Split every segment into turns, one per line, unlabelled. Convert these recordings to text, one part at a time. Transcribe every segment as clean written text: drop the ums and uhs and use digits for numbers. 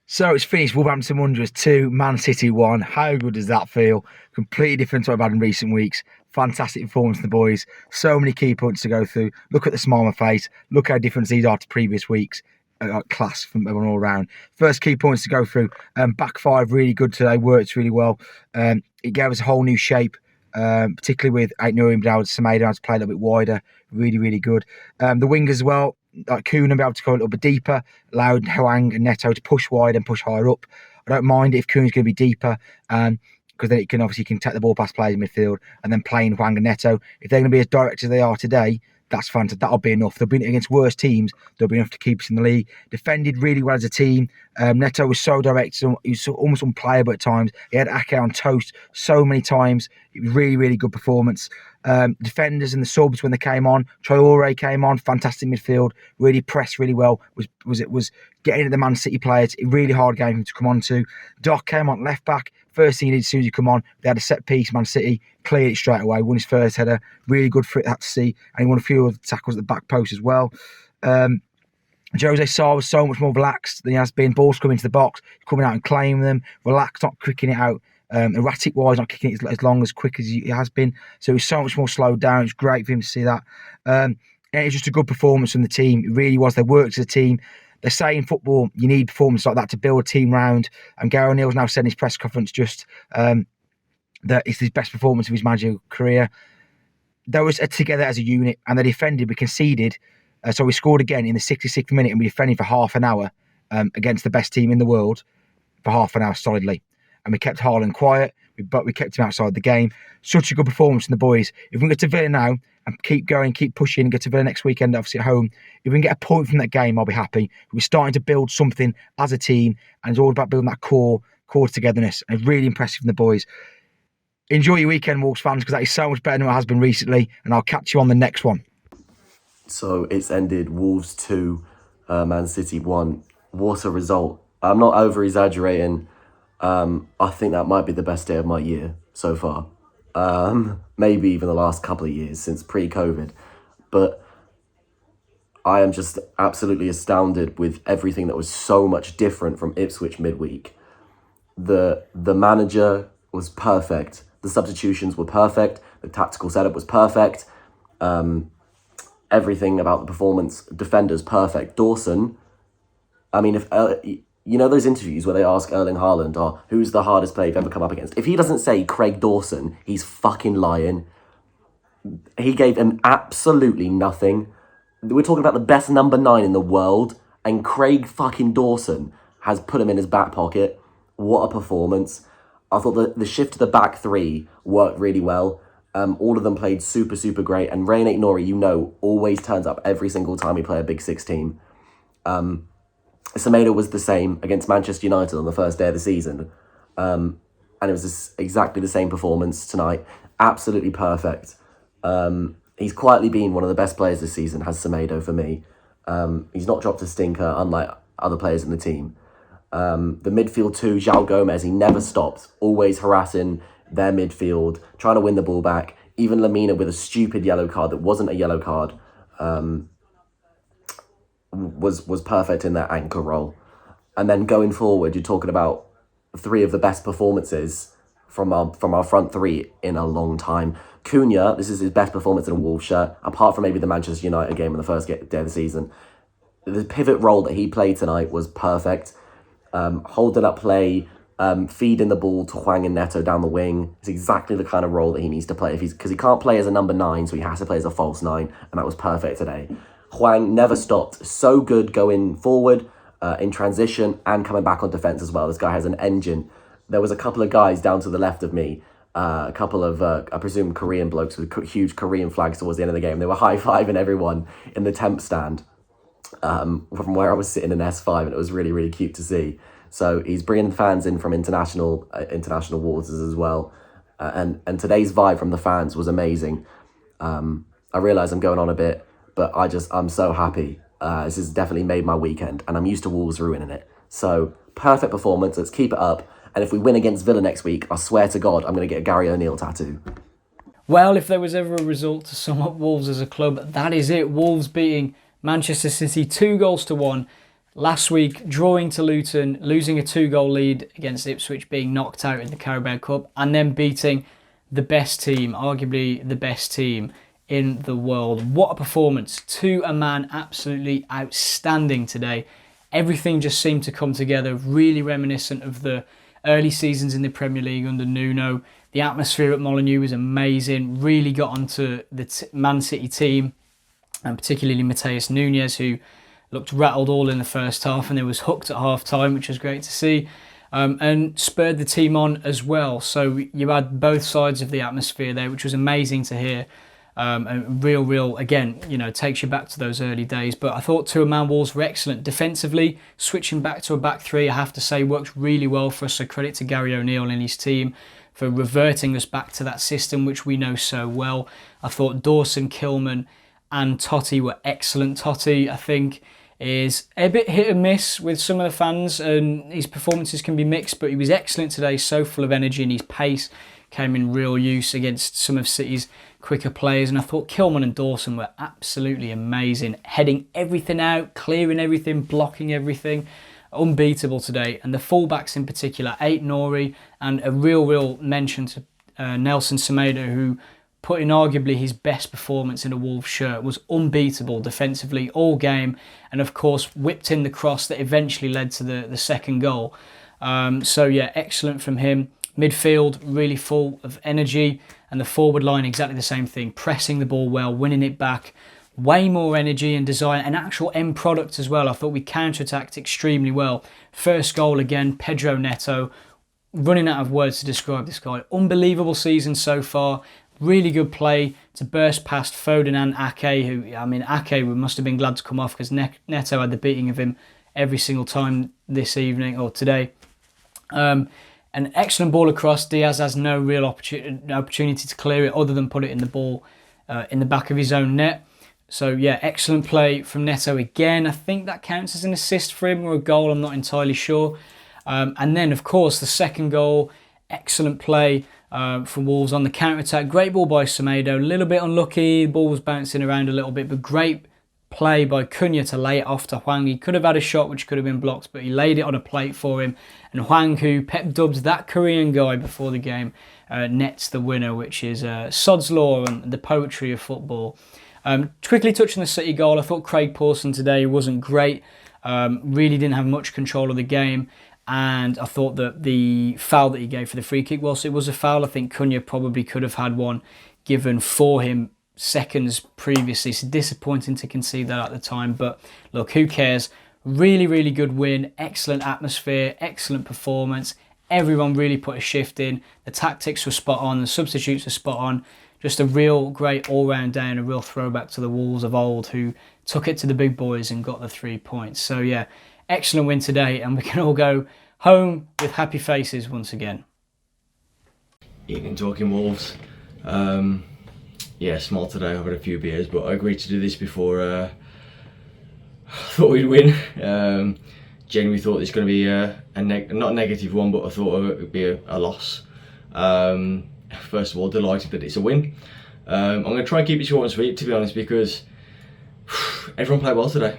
So it's finished. Wolverhampton Wanderers 2, Man City 1. How good does that feel? Completely different to what I've had in recent weeks. Fantastic performance from the boys. So many key points to go through. Look at the smile on my face. Look how different these are to previous weeks. Class from everyone all around. First key points to go through. Back five really good today. Worked really well. It gave us a whole new shape. Particularly with Aït-Nouri being able to Semedo to play a little bit wider. Really, really good. The wingers as well. Like Kuhn and be able to go a little bit deeper, allowed Hwang and Neto to push wide and push higher up. I don't mind if Kuhn's going to be deeper, because then it can obviously take the ball past players in midfield and then playing Hwang and Neto. If they're going to be as direct as they are today, that's fantastic. That'll be enough. They'll be against worse teams. They'll be enough to keep us in the league. Defended really well as a team. Neto was so direct. So he was almost unplayable at times. He had Ake on toast so many times. It was really, really good performance. Defenders and the subs when they came on. Traore came on. Fantastic midfield. Really pressed really well. Was getting at the Man City players. A really hard game for him to come on to. Doc came on left back. First thing he did as soon as he come on, they had a set piece. Man City cleared it straight away. Won his first header. Really good for it that to see. And he won a few other tackles at the back post as well. Jose Sarr was so much more relaxed than he has been. Balls coming into the box, coming out and claiming them. Relaxed, not kicking it out. Erratic-wise, not kicking it as long as quick as he has been. So he was so much more slowed down. It's great for him to see that. And it was just a good performance from the team. It really was. They worked as a team. They say in football, you need performance like that to build a team round. And Gary O'Neill's now said in his press conference just that it's his best performance of his managerial career. They were together as a unit and they defended. We conceded. So we scored again in the 66th minute and we defended for half an hour against the best team in the world for half an hour solidly. And we kept Haaland quiet, but we kept him outside the game. Such a good performance from the boys. If we can get to Villa now and keep going, keep pushing, and get to Villa next weekend, obviously at home, if we can get a point from that game, I'll be happy. We're starting to build something as a team, and it's all about building that core togetherness. And it's really impressive from the boys. Enjoy your weekend, Wolves fans, because that is so much better than it has been recently, and I'll catch you on the next one.
So it's ended Wolves 2, Man City 1. What a result. I'm not over-exaggerating. I think that might be the best day of my year so far. Maybe even the last couple of years since pre-COVID. But I am just absolutely astounded with everything that was so much different from Ipswich midweek. The manager was perfect. The substitutions were perfect. The tactical setup was perfect. Everything about the performance, defenders perfect. Dawson, I mean, if you know those interviews where they ask Erling Haaland, "Oh, who's the hardest player you've ever come up against?" If he doesn't say Craig Dawson, he's fucking lying. He gave him absolutely nothing. We're talking about the best number 9 in the world, and Craig fucking Dawson has put him in his back pocket. What a performance. I thought the shift to the back three worked really well. All of them played super, super great. And Aït-Nouri, always turns up every single time we play a Big Six team. Semedo was the same against Manchester United on the first day of the season. And it was exactly the same performance tonight. Absolutely perfect. He's quietly been one of the best players this season, has Semedo for me. He's not dropped a stinker, unlike other players in the team. The midfield too, João Gomez, he never stopped, always harassing their midfield, trying to win the ball back. Even Lamina with a stupid yellow card that wasn't a yellow card was perfect in that anchor role. And then going forward, you're talking about 3 of the best performances from our front 3 in a long time. Cunha, this is his best performance in a Wolves shirt, apart from maybe the Manchester United game in the first day of the season. The pivot role that he played tonight was perfect. Holding up play, feeding the ball to Hwang and Neto down the wing. It's exactly the kind of role that he needs to play because he can't play as a number 9, so he has to play as a false 9, and that was perfect today. Hwang never stopped. So good going forward, in transition, and coming back on defence as well. This guy has an engine. There was a couple of guys down to the left of me, a couple of, I presume, Korean blokes with huge Korean flags towards the end of the game. They were high-fiving everyone in the temp stand from where I was sitting in S5, and it was really, really cute to see. So he's bringing fans in from international waters as well. And today's vibe from the fans was amazing. I realise I'm going on a bit, but I'm so happy. This has definitely made my weekend, and I'm used to Wolves ruining it. So, perfect performance. Let's keep it up. And if we win against Villa next week, I swear to God, I'm going to get a Gary O'Neill tattoo.
Well, if there was ever a result to sum up Wolves as a club, that is it. Wolves beating Manchester City 2-1. Last week, drawing to Luton, losing a 2-goal lead against Ipswich, being knocked out in the Carabao Cup, and then beating the best team, arguably the best team in the world. What a performance. To a man, absolutely outstanding today. Everything just seemed to come together, really reminiscent of the early seasons in the Premier League under Nuno. The atmosphere at Molineux was amazing, really got onto the Man City team, and particularly Mateus Nunes, who looked rattled all in the first half and then was hooked at half time, which was great to see, and spurred the team on as well. So you had both sides of the atmosphere there, which was amazing to hear. And real, again, takes you back to those early days. But I thought two-man Wolves were excellent. Defensively, switching back to a back three, I have to say, worked really well for us. So credit to Gary O'Neill and his team for reverting us back to that system, which we know so well. I thought Dawson, Kilman and Totti were excellent. Totti, I think, is a bit hit and miss with some of the fans, and his performances can be mixed, but he was excellent today, so full of energy, and his pace came in real use against some of City's quicker players. And I thought Kilman and Dawson were absolutely amazing, heading everything out, clearing everything, blocking everything. Unbeatable today. And the fullbacks in particular, Ait-Nouri, and a real mention to Nelson Semedo, who put in arguably his best performance in a Wolves shirt, was unbeatable defensively all game, and of course whipped in the cross that eventually led to the second goal. So yeah, excellent from him. Midfield really full of energy, and the forward line exactly the same thing, pressing the ball well, winning it back, way more energy and desire, an actual end product as well. I thought we counter-attacked extremely well. First goal again, Pedro Neto, running out of words to describe this guy. Unbelievable season so far. Really good play to burst past Foden and Ake, who, Ake must have been glad to come off because Neto had the beating of him every single time this evening or today. An excellent ball across. Diaz has no real opportunity to clear it other than put it in the ball in the back of his own net. So yeah, excellent play from Neto again. I think that counts as an assist for him or a goal, I'm not entirely sure. And then of course the second goal, excellent play from Wolves on the counter-attack. Great ball by Semedo, a little bit unlucky, the ball was bouncing around a little bit, but great play by Cunha to lay it off to Hwang. He could have had a shot which could have been blocked, but he laid it on a plate for him. And Hwang, who Pep dubbed that Korean guy before the game, nets the winner, which is sod's law and the poetry of football. Quickly touching the City goal, I thought Craig Pawson today wasn't great. Really didn't have much control of the game. And I thought that the foul that he gave for the free kick, whilst it was a foul, I think Cunha probably could have had one given for him seconds previously. So disappointing to concede that at the time. But look, who cares? Really good win. Excellent atmosphere. Excellent performance. Everyone really put a shift in. The tactics were spot on. The substitutes were spot on. Just a real great all-round day and a real throwback to the Wolves of old who took it to the big boys and got the 3 points. So yeah, excellent win today, and we can all go home with happy faces once again.
Eating and talking Wolves. Yeah, small today. I've had a few beers, but I agreed to do this before I thought we'd win. Genuinely thought this was going to be not a negative one, but I thought it would be a loss. First of all, delighted that it's a win. I'm going to try and keep it short and sweet, to be honest, because everyone played well today.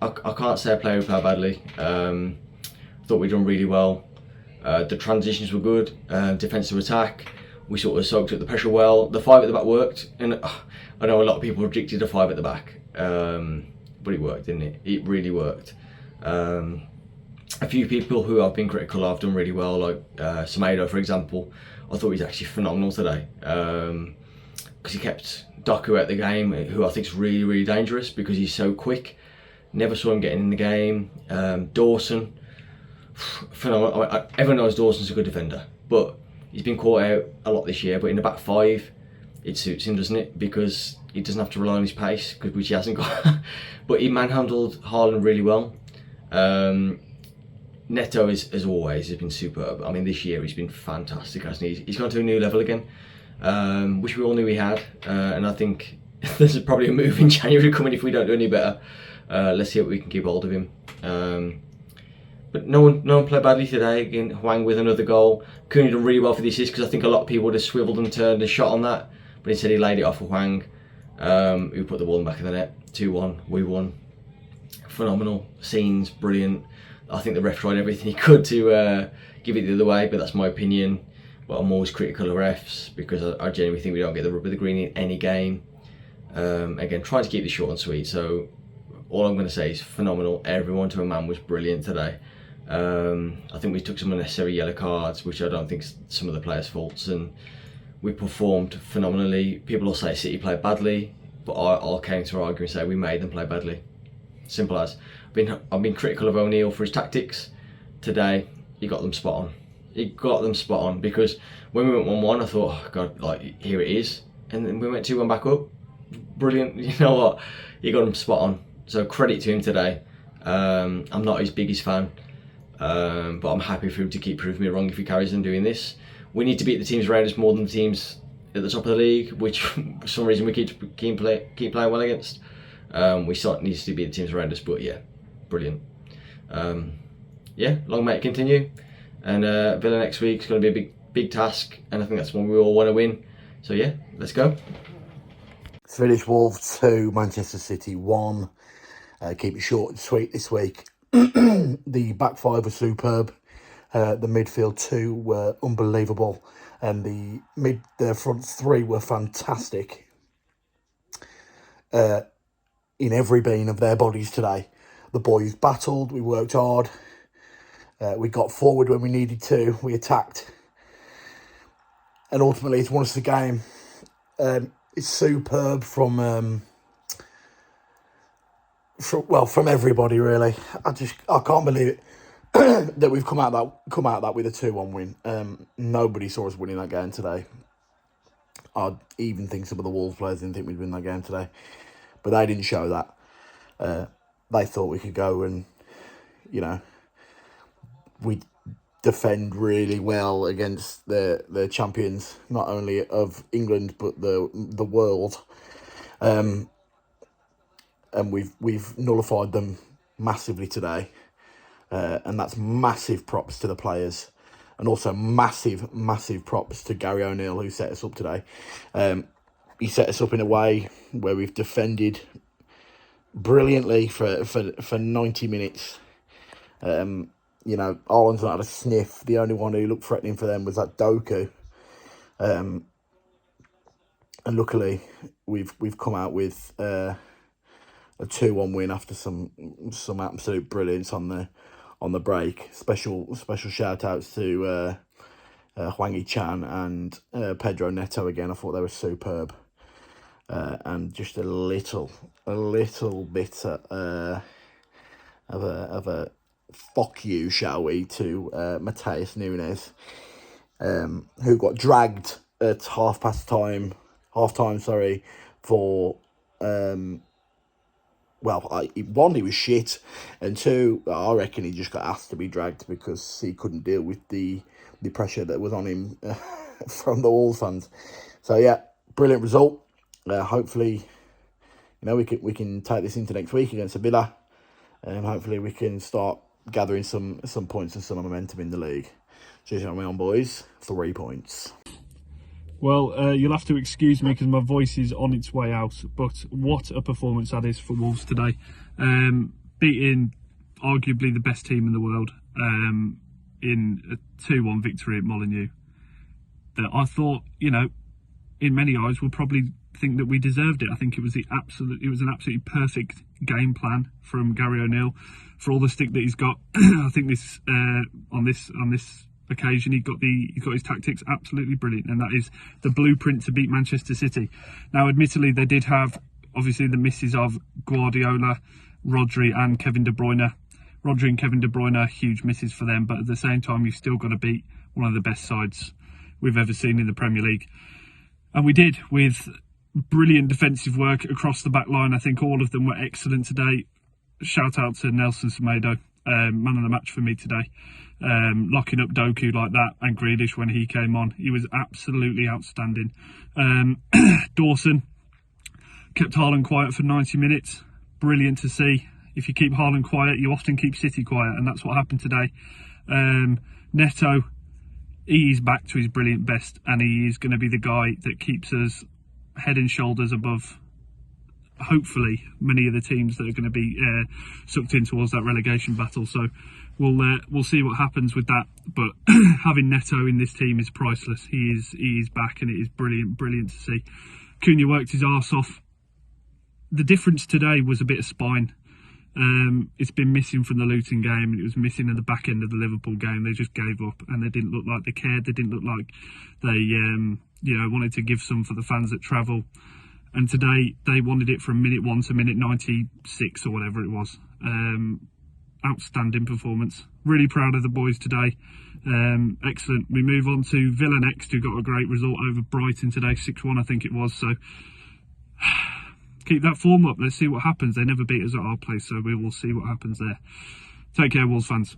I can't say a player who played badly. Thought we'd done really well. The transitions were good. Defensive attack, we sort of soaked up the pressure well. The 5 at the back worked, and I know a lot of people predicted a 5 at the back, but it worked, didn't it? It really worked. A few people who I've been critical of have done really well, like Semedo, for example. I thought he was actually phenomenal today, because he kept Doku out the game, who I think is really dangerous because he's so quick. Never saw him getting in the game. Dawson, phenomenal. Everyone knows Dawson's a good defender, but he's been caught out a lot this year. But in the back 5, it suits him, doesn't it? Because he doesn't have to rely on his pace, which he hasn't got. But he manhandled Haaland really well. Neto, as always, has been superb. I mean, this year he's been fantastic, hasn't he? He's gone to a new level again, which we all knew he had. And I think there's probably a move in January coming if we don't do any better. Let's see what we can keep hold of him. But no one played badly today. Again, Hwang with another goal. Cunha done really well for the assist, because I think a lot of people would have swiveled and turned a shot on that, but instead he laid it off for Hwang, who put the ball in the back of the net. 2-1, we won. phenomenal. Scenes, brilliant. I think the ref tried everything he could to give it the other way, but that's my opinion. But I'm always critical of refs because I genuinely think we don't get the rub of the green in any game. Again, trying to keep this short and sweet, so all I'm going to say is phenomenal. Everyone to a man was brilliant today. I think we took some unnecessary yellow cards, which I don't think some of the players' faults, and we performed phenomenally. People will say City played badly, but I'll counter argue and say we made them play badly. Simple as. I've been critical of O'Neill for his tactics. Today, he got them spot on. He got them spot on, because when we went 1-1, I thought, oh God, like, here it is. And then we went 2-1 back up. Brilliant. You know what? He got them spot on. So credit to him today. I'm not his biggest fan, but I'm happy for him to keep proving me wrong if he carries on doing this. We need to beat the teams around us more than the teams at the top of the league, which for some reason we keep playing well against. We still need to beat the teams around us, but yeah, brilliant. Yeah, long may it continue. And Villa next week is going to be a big task, and I think that's one we all want to win. So yeah, let's go.
Swedish Wolves 2, Manchester City 1. Keep it short and sweet this week. The back five was superb. The midfield 2 were unbelievable, and the front 3 were fantastic. In every being of their bodies today. The boys battled, we worked hard, we got forward when we needed to, we attacked, and ultimately it's won us the game. It's superb from everybody really. I can't believe it that we've come out that with a 2-1 win. Nobody saw us winning that game today. I even think some of the Wolves players didn't think we'd win that game today, but they didn't show that. They thought we could go and, we defend really well against the champions, not only of England but the world. And we've nullified them massively today, and that's massive props to the players, and also massive props to Gary O'Neill, who set us up today. He set us up in a way where we've defended brilliantly for 90 minutes. Ireland's not had a sniff. The only one who looked threatening for them was that Doku. And luckily, we've come out with a 2-1 win after some absolute brilliance on the break. Special shout outs to Hee-Chan and Pedro Neto again. I thought they were superb. And just a little bit of a fuck you, shall we, to Mateus Nunes, who got dragged at half time, for one, he was shit, and two, I reckon he just got asked to be dragged because he couldn't deal with the pressure that was on him from the Wolves fans. So yeah, brilliant result. Hopefully, we can take this into next week against Villa, and hopefully we can start gathering some points and some momentum in the league. Cheers on boys. 3 points.
Well, you'll have to excuse me because my voice is on its way out, but what a performance that is for Wolves today. Beating arguably the best team in the world in a 2-1 victory at Molineux. That I thought, in many eyes, will probably think that we deserved it. I think it was an absolutely perfect game plan from Gary O'Neill for all the stick that he's got. I think this on this occasion he got his tactics absolutely brilliant, and that is the blueprint to beat Manchester City. Now, admittedly, they did have obviously the misses of Guardiola, Rodri and Kevin De Bruyne. Rodri and Kevin De Bruyne, huge misses for them, but at the same time you've still got to beat one of the best sides we've ever seen in the Premier League. And we did, with brilliant defensive work across the back line. I think all of them were excellent today. Shout out to Nelson Semedo, man of the match for me today. Locking up Doku like that, and Grealish when he came on. He was absolutely outstanding. Dawson kept Haaland quiet for 90 minutes. Brilliant to see. If you keep Haaland quiet, you often keep City quiet, and that's what happened today. Neto, he is back to his brilliant best, and he is going to be the guy that keeps us head and shoulders above hopefully many of the teams that are going to be sucked in towards that relegation battle. So we'll see what happens with that. But having Neto in this team is priceless. He is back, and it is brilliant to see. Cunha worked his arse off. The difference today was a bit of spine. It's been missing from the Luton game, and it was missing at the back end of the Liverpool game. They just gave up, and they didn't look like they cared. They didn't look like they wanted to give some for the fans that travel. And today they wanted it from minute 1 to minute 96 or whatever it was. Outstanding performance. Really proud of the boys today. Excellent. We move on to Villa next, who got a great result over Brighton today, 6-1 I think it was. So keep that form up. Let's see what happens. They never beat us at our place, so we will see what happens there. Take care, Wolves fans.